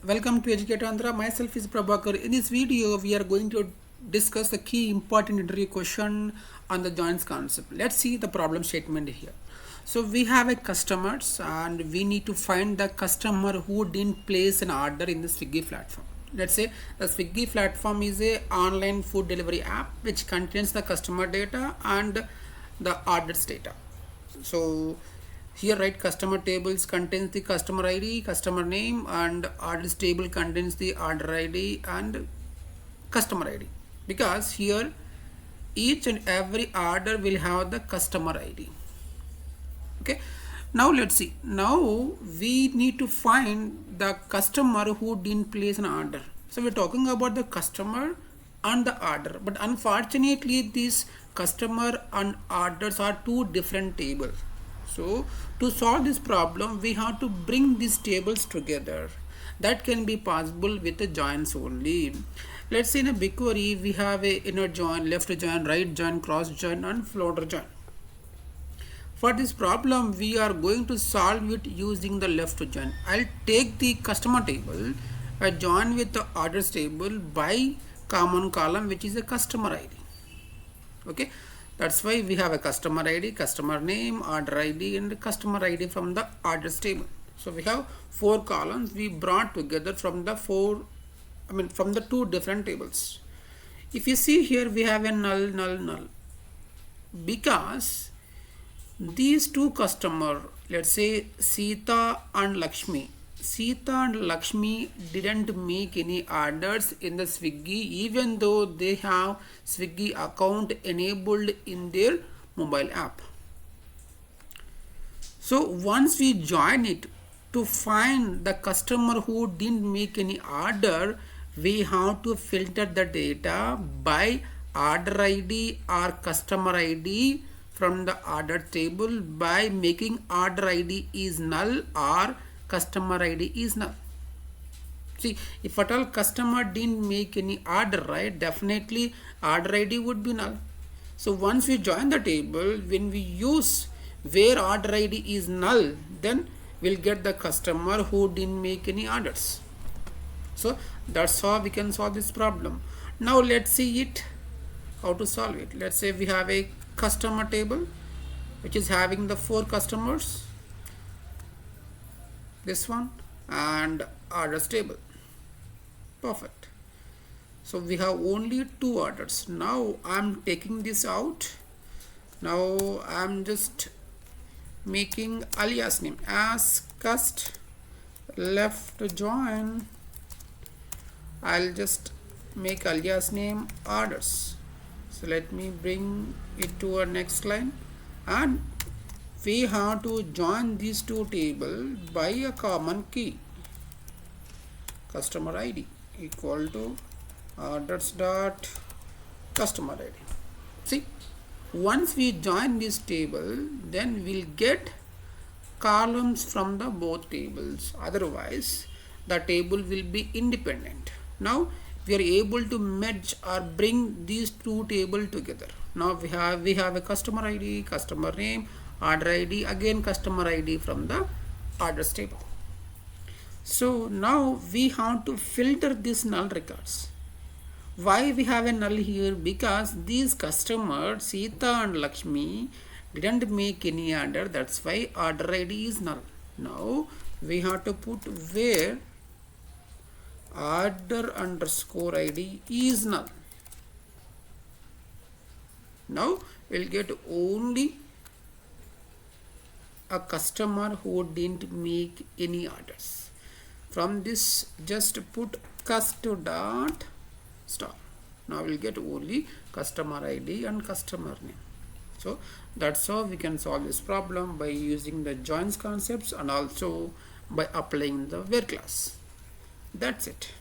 Welcome to Educate Andhra. Myself is Prabhakar. In this video, we are going to discuss the key important interview question on the joins concept. Let's see the problem statement here. So we have a customers and we need to find the customer who didn't place an order in the Swiggy platform. Let's say the Swiggy platform is a online food delivery app which contains the customer data and the orders data. So here customer tables contains the customer ID, customer name, and orders table contains the order ID and customer ID, because here each and every order will have the customer ID. Okay, now let's see. Now we need to find the customer who didn't place an order. So we're talking about the customer and the order, but unfortunately these customer and orders are two different tables. So to solve this problem, we have to bring these tables together. That can be possible with the joins only. Let's say in a BigQuery, we have a inner join, left join, right join, cross join, and floater join. For this problem, we are going to solve it using the left join. I'll take the customer table, I join with the orders table by common column, which is a customer ID. Okay, that's why we have a customer ID, customer name, order ID, and customer ID from the orders table. So we have four columns we brought together from the from the two different tables. If you see here, we have a null, because these two customer, let's say Sita and Lakshmi, didn't make any orders in the Swiggy, even though they have Swiggy account enabled in their mobile app. So once we join it to find the customer who didn't make any order, we have to filter the data by order ID or customer ID from the order table by making order ID is null or customer ID is null. See, if at all customer didn't make any order, definitely order ID would be null. So once we join the table, when we use where order ID is null, then we'll get the customer who didn't make any orders. So that's how we can solve this problem. Now let's see it, how to solve it. Let's say we have a customer table which is having the four customers, this one, and orders table. Perfect. So we have only two orders. Now I'm taking this out. Now I'm just making alias name as cust left join. I'll just make alias name orders. So let me bring it to our next line, and we have to join these two tables by a common key, customer ID equal to orders dot customer ID. See, once we join this table, then we'll get columns from the both tables, otherwise the table will be independent. Now we are able to merge or bring these two tables together. Now we have a customer ID, customer name, order ID, again customer ID from the orders table. So now we have to filter these null records. Why we have a null here? Because these customers Sita and Lakshmi didn't make any order, that's why order ID is null. Now we have to put where order underscore ID is null. Now we'll get only a customer who didn't make any orders. From this, just put cust dot star. Now we'll get only customer ID and customer name. So that's how we can solve this problem, by using the joins concepts and also by applying the where class. That's it.